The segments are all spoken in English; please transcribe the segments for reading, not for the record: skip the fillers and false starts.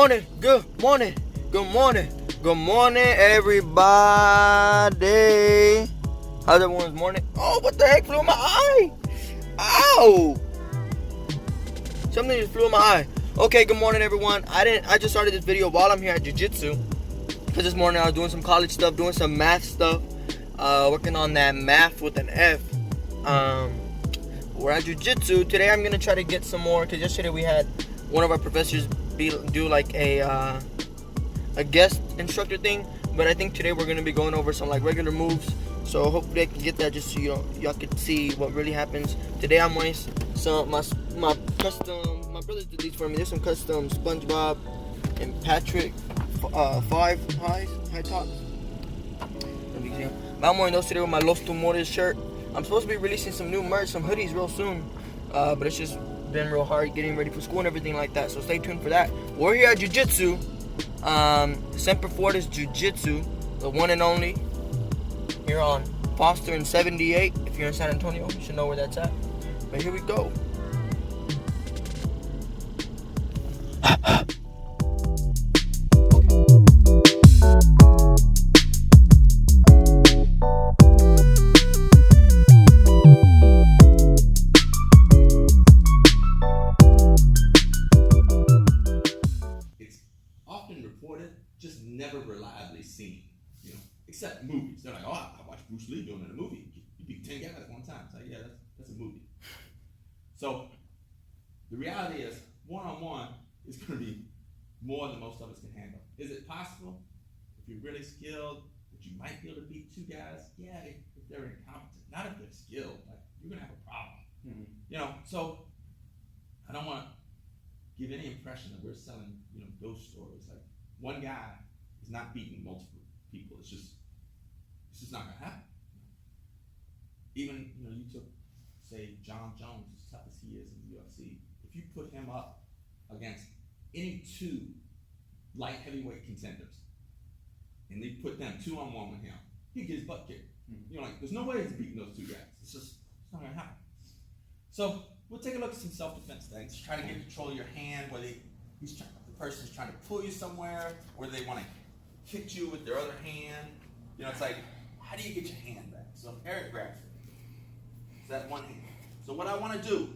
morning, good morning, good morning, good morning, everybody. How's everyone's morning? Oh, what the heck flew in my eye? Ow! Something just flew in my eye. Okay, good morning, everyone. I just started this video while I'm here at Jiujitsu. Because this morning I was doing some college stuff, doing some math stuff, working on that math with an F. We're at Jiujitsu. Today I'm gonna try to get some more, because yesterday we had one of our professors do like a guest instructor thing, but I think today we're gonna be going over some like regular moves. So hopefully I can get that just so y'all can see what really happens. Today I'm wearing some my custom. My brothers did these for me. There's some custom SpongeBob and Patrick 5 high tops. But I'm wearing those today with my Los Tumores shirt. I'm supposed to be releasing some new merch, some hoodies real soon, but it's just been real hard getting ready for school and everything like that, so stay tuned for that. We're here at Jiu-Jitsu, Semper Fortis Jiu-Jitsu, the one and only, here on Foster and 78. If you're in San Antonio, you should know where that's at. But here we go. Just never reliably seen, except movies. They're like, oh, I watched Bruce Lee doing it in a movie. You beat 10 guys at one time. It's like, yeah, that's a movie. So the reality is, one-on-one is going to be more than most of us can handle. Is it possible? If you're really skilled, that you might be able to beat 2 guys? Yeah, if they're incompetent. Not if they're skilled. Like, you're going to have a problem. So I don't want to give any impression that we're selling, ghost stories. Like, one guy is not beating multiple people. It's just not gonna happen. Even you took, say, John Jones, as tough as he is in the UFC. If you put him up against any 2 light heavyweight contenders, and they put them 2-on-1 with him, he'd get his butt kicked. There's no way he's beating those 2 guys. It's not gonna happen. So we'll take a look at some self-defense things. Try to get control of your hand, where the person's trying to pull you somewhere, or they want to kick you with their other hand. It's like, how do you get your hand back? So if Eric grabs it, it's that one hand. So what I want to do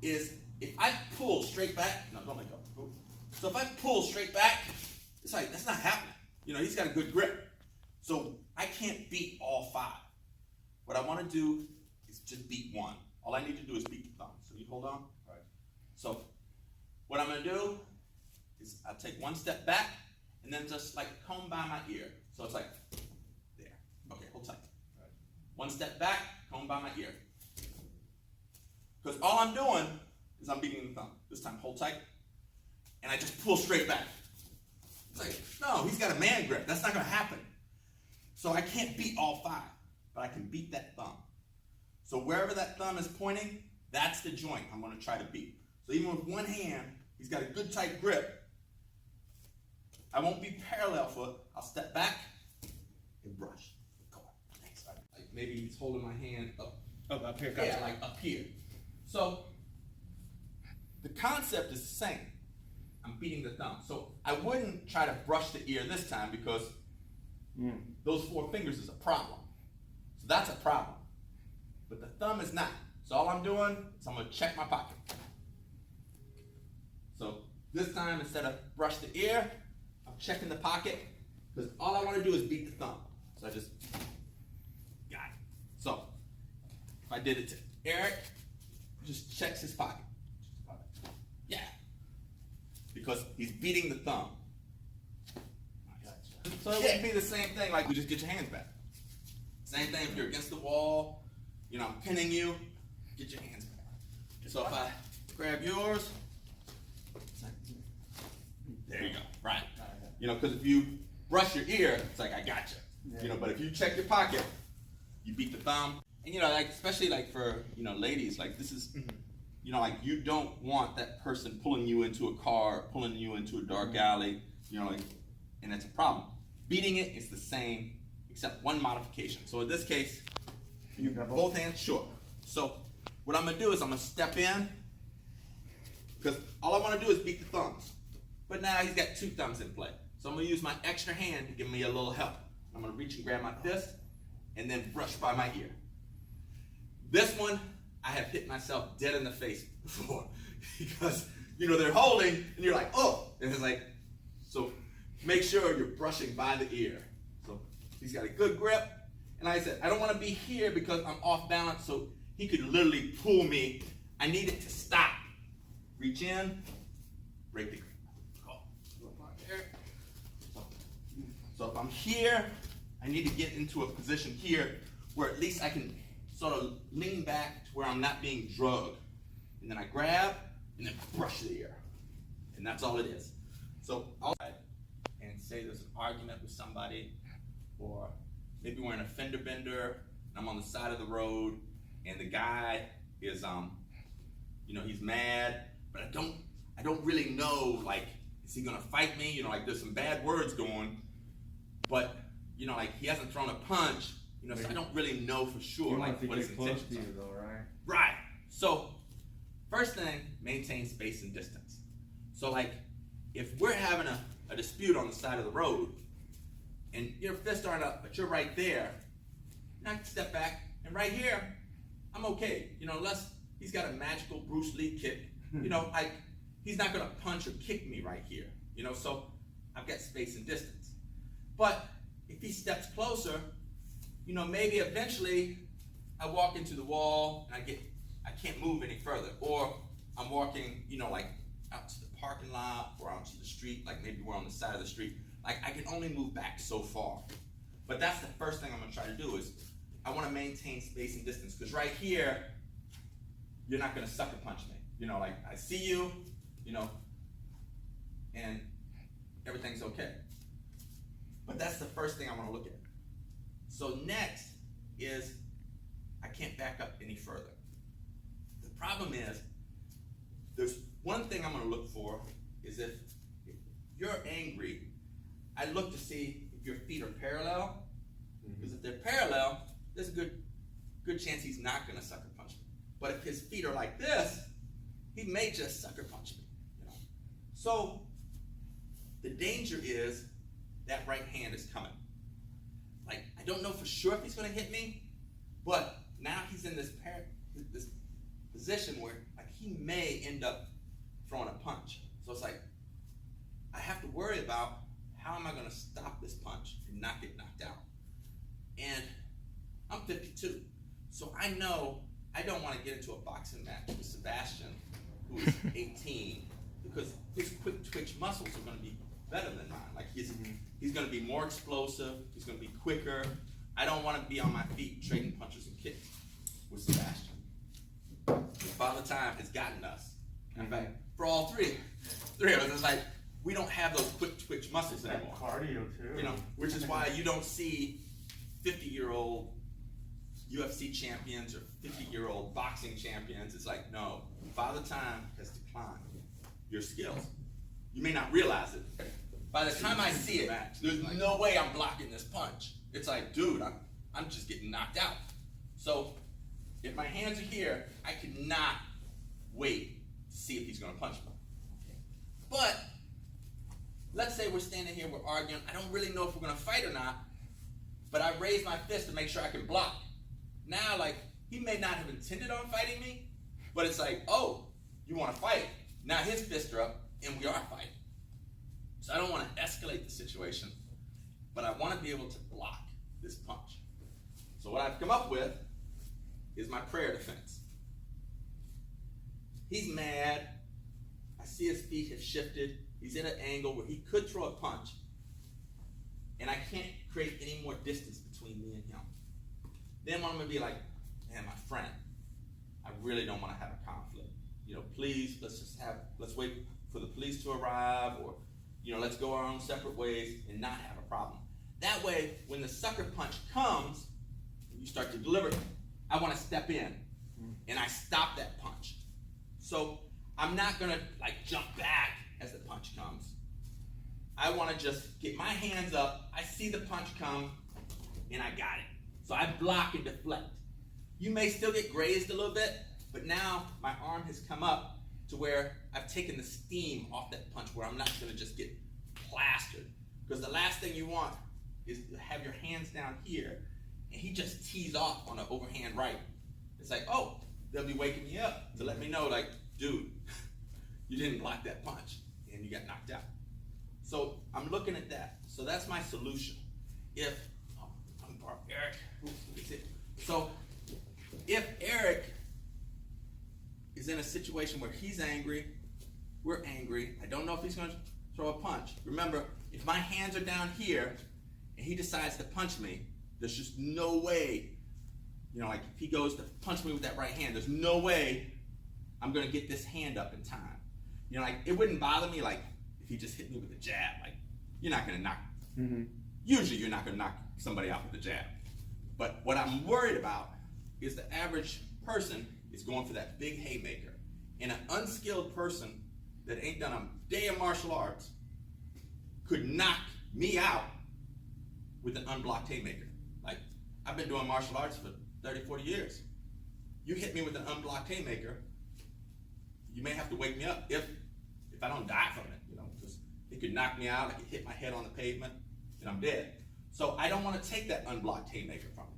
is, if I pull straight back, no, don't let go. So if I pull straight back, it's like, that's not happening. He's got a good grip. So I can't beat all 5. What I want to do is just beat 1. All I need to do is beat the thumb. So you hold on. All right. So what I'm going to do is I'll take 1 step back and then just like comb by my ear. So it's like there. Okay, hold tight. All right. 1 step back, comb by my ear. Because all I'm doing is I'm beating the thumb. This time, hold tight. And I just pull straight back. It's like, no, he's got a man grip. That's not going to happen. So I can't beat all 5, but I can beat that thumb. So wherever that thumb is pointing, that's the joint I'm going to try to beat. So even with 1 hand, he's got a good tight grip. I won't be parallel foot. I'll step back and brush. Go on. Thanks. Like maybe he's holding my hand up. Oh, up here. Gotcha. Yeah, like up here. So the concept is the same. I'm beating the thumb. So I wouldn't try to brush the ear this time, because those 4 fingers is a problem. So that's a problem. But the thumb is not. So all I'm doing is I'm going to check my pocket. So this time, instead of brush the ear, I'm checking the pocket, because all I want to do is beat the thumb. So I just got it. So if I did it to Eric, he just checks his pocket. Yeah. Because he's beating the thumb. So it would be the same thing, like we just get your hands back. Same thing if you're against the wall, I'm pinning you, get your hands back. So if I grab yours, there you go, right. Because if you brush your ear, it's like, I got you. But if you check your pocket, you beat the thumb. And like, especially like for, ladies, like this is, like you don't want that person pulling you into a car, pulling you into a dark alley, and it's a problem. Beating it is the same, except 1 modification. So in this case, both hands short. So what I'm going to do is I'm going to step in, Because all I want to do is beat the thumbs. But now he's got 2 thumbs in play. So I'm going to use my extra hand to give me a little help. I'm going to reach and grab my fist and then brush by my ear. This one, I have hit myself dead in the face before. Because, they're holding and you're like, oh! And it's like, so make sure you're brushing by the ear. So he's got a good grip. And like I said, I don't want to be here because I'm off balance, so he could literally pull me. I need it to stop. Reach in, break the grip. So if I'm here, I need to get into a position here where at least I can sort of lean back to where I'm not being drugged. And then I grab and then brush the ear. And that's all it is. So I'll and say there's an argument with somebody, or maybe we're in a fender bender and I'm on the side of the road and the guy is he's mad, but I don't really know, like, is he gonna fight me? Like there's some bad words going, but like he hasn't thrown a punch, so I don't really know for sure like what his intentions are. Though, right? Right. So first thing, maintain space and distance. So like if we're having a dispute on the side of the road and your fists aren't up, but you're right there, I can step back, and right here, I'm okay. Unless he's got a magical Bruce Lee kick, like he's not gonna punch or kick me right here. So I've got space and distance. But if he steps closer, maybe eventually I walk into the wall and I can't move any further. Or I'm walking, like out to the parking lot or out to the street, like maybe we're on the side of the street. Like I can only move back so far. But that's the first thing I'm gonna try to do is I wanna maintain space and distance, because right here, you're not gonna sucker punch me. Like I see you, and everything's okay. But that's the first thing I wanna look at. So next is I can't back up any further. The problem is, there's one thing I'm gonna look for is if you're angry, I look to see if your feet are parallel, because if they're parallel, there's a good chance he's not gonna sucker punch me. But if his feet are like this, he may just sucker punch me. So the danger is that right hand is coming. Like I don't know for sure if he's gonna hit me, but now he's in this position where like he may end up throwing a punch. So it's like I have to worry about how am I gonna stop this punch and not get knocked out. And I'm 52, so I know I don't want to get into a boxing match with Sebastian, who is 18, because his quick twitch muscles are going to be better than mine. Like he's going to be more explosive. He's going to be quicker. I don't want to be on my feet trading punches and kicks with Sebastian. Father Time has gotten us. In fact, for all three of us, it's like we don't have those quick twitch muscles anymore. Cardio too. Which is why you don't see 50-year-old UFC champions or 50-year-old boxing champions. It's like, no, Father Time has declined your skills. You may not realize it. By the time I see it, there's no way I'm blocking this punch. It's like, dude, I'm just getting knocked out. So if my hands are here, I cannot wait to see if he's gonna punch me. But let's say we're standing here, we're arguing. I don't really know if we're gonna fight or not, but I raise my fist to make sure I can block. Now, like, he may not have intended on fighting me, but it's like, oh, you want to fight. Now his fists are up, and we are fighting. So I don't want to escalate the situation, but I want to be able to block this punch. So what I've come up with is my prayer defense. He's mad. I see his feet have shifted. He's in an angle where he could throw a punch, and I can't create any more distance between me and him. Then I'm gonna be like, man, my friend, I really don't want to have a conflict. Please, let's wait for the police to arrive, or, let's go our own separate ways and not have a problem. That way, when the sucker punch comes, and you start to deliver it, I want to step in and I stop that punch. So I'm not gonna like jump back as the punch comes. I want to just get my hands up. I see the punch come, and I got it. So I block and deflect. You may still get grazed a little bit, but now my arm has come up, to where I've taken the steam off that punch, where I'm not gonna just get plastered. Because the last thing you want is to have your hands down here and he just tees off on an overhand right. It's like, oh, they'll be waking me up to let me know, like, dude, you didn't block that punch and you got knocked out. So I'm looking at that. So that's my solution. If Eric, so if Eric is in a situation where he's angry, we're angry, I don't know if he's gonna throw a punch. Remember, if my hands are down here and he decides to punch me, there's just no way, you know, like if he goes to punch me with that right hand, there's no way I'm gonna get this hand up in time. You know, like it wouldn't bother me like if he just hit me with a jab. Like, you're not gonna knock, usually you're not gonna knock somebody out with a jab. But what I'm worried about is the average person is going for that big haymaker. And an unskilled person that ain't done a day of martial arts could knock me out with an unblocked haymaker. Like, I've been doing martial arts for 30, 40 years. You hit me with an unblocked haymaker, you may have to wake me up if I don't die from it, you know, because it could knock me out, I could hit my head on the pavement, and I'm dead. So I don't want to take that unblocked haymaker from him.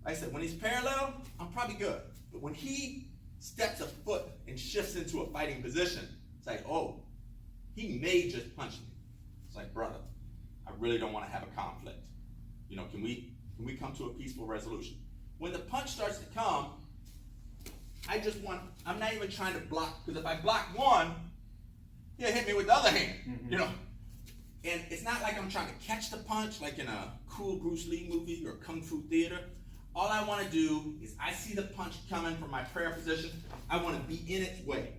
Like I said, when he's parallel, I'm probably good. But when he steps a foot and shifts into a fighting position, it's like, oh, he may just punch me. It's like, brother, I really don't want to have a conflict. You know, can we come to a peaceful resolution? When the punch starts to come, I'm not even trying to block, because if I block one, he'll hit me with the other hand, you know. And it's not like I'm trying to catch the punch like in a cool Bruce Lee movie or Kung Fu theater. All I want to do is I see the punch coming from my prayer position. I want to be in its way.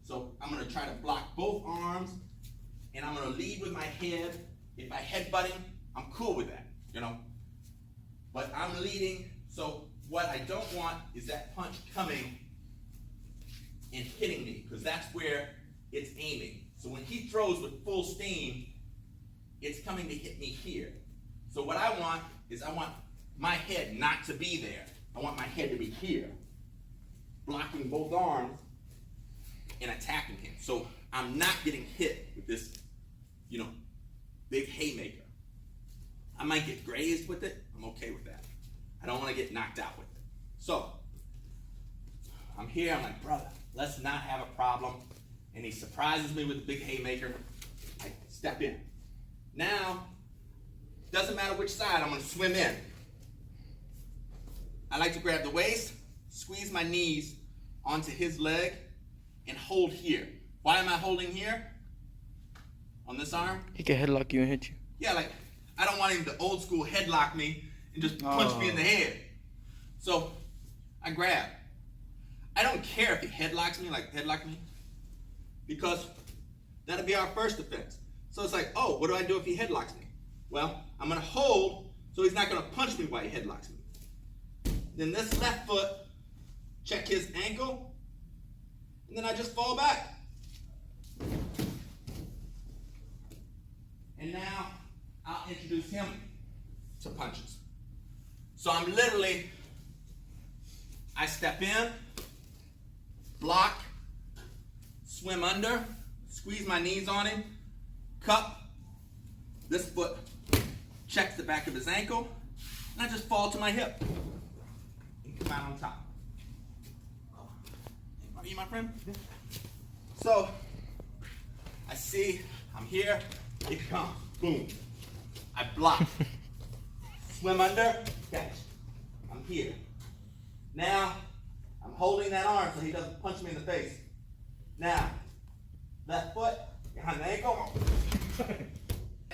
So I'm going to try to block both arms, and I'm going to lead with my head. If I headbutt him, I'm cool with that, you know. But I'm leading, so what I don't want is that punch coming and hitting me, because that's where it's aiming. So when he throws with full steam, it's coming to hit me here. So what I want is I want my head not to be there. I want my head to be here, blocking both arms and attacking him. So I'm not getting hit with this, you know, big haymaker. I might get grazed with it. I'm okay with that. I don't want to get knocked out with it. So I'm here. I'm like, brother, let's not have a problem. And he surprises me with the big haymaker. I step in. Now, doesn't matter which side, I'm going to swim in. I like to grab the waist, squeeze my knees onto his leg, and hold here. Why am I holding here? On this arm? He can headlock you and hit you. Yeah, like, I don't want him to old school headlock me and just punch me in the head. So, I grab. I don't care if he headlocks me, because that'll be our first offense. So it's like, oh, what do I do if he headlocks me? Well, I'm gonna hold so he's not gonna punch me while he headlocks me. Then this left foot, check his ankle, and then I just fall back. And now I'll introduce him to punches. So I'm literally, I step in, block, swim under, squeeze my knees on him, cup, this foot checks the back of his ankle, and I just fall to my hip and come out on top. Are you my friend? So, I see, I'm here, it comes, boom. I block, swim under, catch. I'm here. Now, I'm holding that arm so he doesn't punch me in the face. Now, left foot behind the ankle,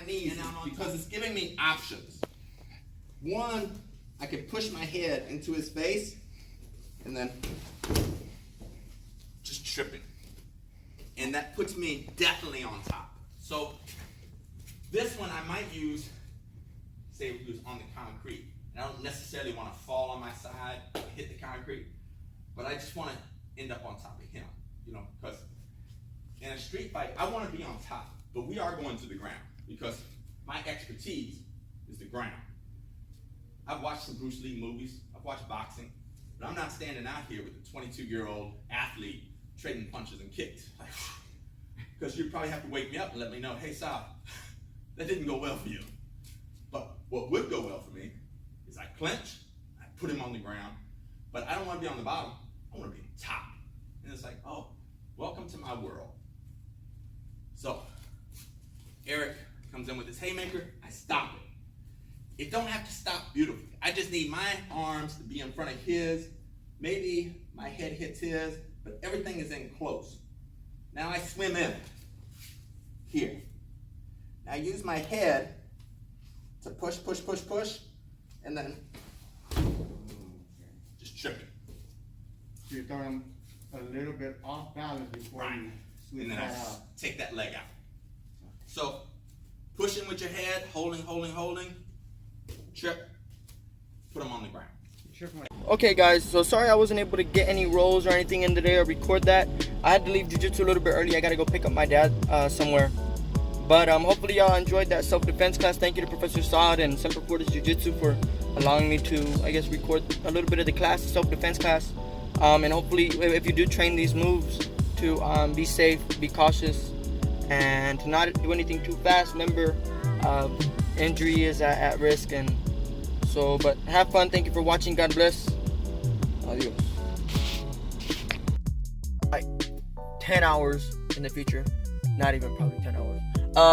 knees, because it's giving me options. One, I can push my head into his face and then just tripping. And that puts me definitely on top. So this one I might use, say we use on the concrete. And I don't necessarily want to fall on my side, hit the concrete, but I just want to end up on top of him. You know, because in a street fight, I want to be on top, but we are going to the ground because my expertise is the ground. I've watched some Bruce Lee movies, I've watched boxing, but I'm not standing out here with a 22-year-old athlete trading punches and kicks. Like, because you'd probably have to wake me up and let me know, hey, Sal, that didn't go well for you. But what would go well for me is I clench, I put him on the ground, but I don't want to be on the bottom. I want to be on top. And it's like, oh, welcome to my world. So Eric comes in with his haymaker, I stop it. It don't have to stop beautifully. I just need my arms to be in front of his. Maybe my head hits his, but everything is in close. Now I swim in here. Now I use my head to push, and then just trip it. So you're throwing a little bit off balance before you sweep And then that I out. take that leg out. So pushing with your head, holding, trip, put them on the ground. Okay guys, so sorry I wasn't able to get any rolls or anything in today or record that. I had to leave jiu-jitsu a little bit early. I gotta go pick up my dad somewhere. But hopefully y'all enjoyed that self-defense class. Thank you to Professor Saad and Semper Fortis Jiu-Jitsu for allowing me to, I guess, record a little bit of the class, the self-defense class. And hopefully if you do train these moves to be safe, be cautious, and to not do anything too fast. Remember, injury is at risk. And so, but have fun. Thank you for watching. God bless. Adios. Like 10 hours in the future. Not even probably 10 hours.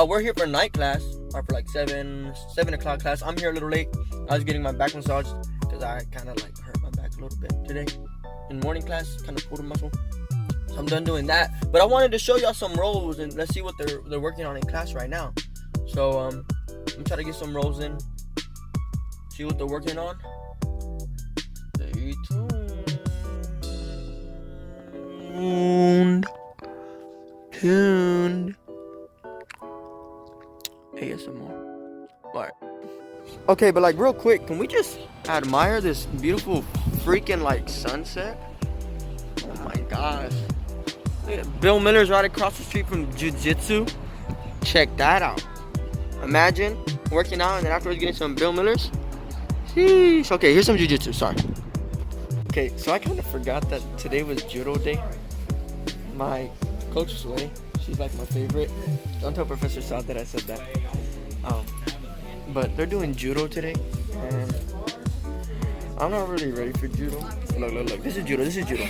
We're here for night class, or for like 7 o'clock class. I'm here a little late. I was getting my back massaged because I kind of like hurt my back a little bit today. In morning class, kind of pulled a muscle. So I'm done doing that. But I wanted to show y'all some rolls and let's see what they're working on in class right now. So I'm gonna try to get some rolls in. See what they're working on. Stay tuned. ASMR. Alright. Okay, but like real quick, can we just admire this beautiful freaking like sunset? Oh my gosh. Look at Bill Miller's right across the street from Jiu-Jitsu. Check that out. Imagine working out and then afterwards getting some Bill Miller's. Sheesh. Okay, here's some Jiu-Jitsu, sorry. Okay, so I kind of forgot that today was Judo Day. My coach Sway, she's like my favorite. Don't tell Professor Saad that I said that. But they're doing judo today, and I'm not really ready for judo. Look. This is judo.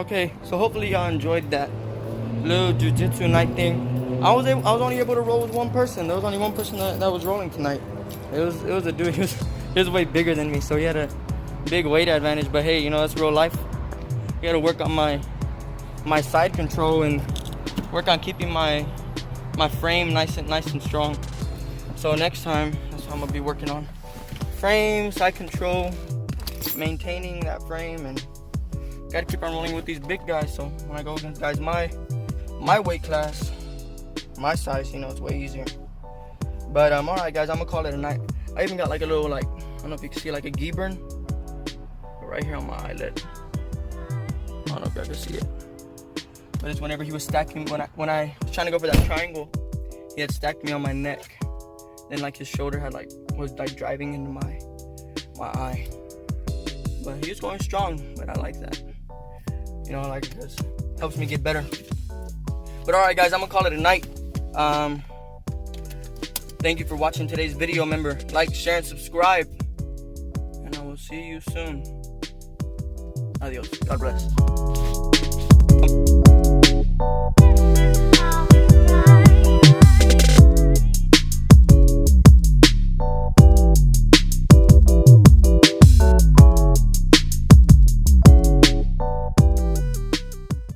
Okay, so hopefully y'all enjoyed that little jiu-jitsu night thing. I was only able to roll with one person. There was only one person that was rolling tonight. It was a dude. He he was way bigger than me, so he had a big weight advantage. But hey, you know, that's real life. You gotta work on my side control and work on keeping my frame nice and strong. So next time, that's what I'm gonna be working on. Frame, side control, maintaining that frame, and gotta keep on rolling with these big guys. So when I go against guys my weight class, my size, you know, it's way easier. But alright guys, I'm gonna call it a night. I even got like a little, like, I don't know if you can see, like a gi burn right here on my eyelid. I don't know if y'all can see it, but it's whenever he was stacking, when I was trying to go for that triangle, he had stacked me on my neck. Then like his shoulder had was driving into my eye. But he was going strong, but I like that. You know, I like it because it helps me get better. But alright guys, I'm gonna call it a night. Thank you for watching today's video. Remember, like, share, and subscribe. And I will see you soon. Adios. God bless.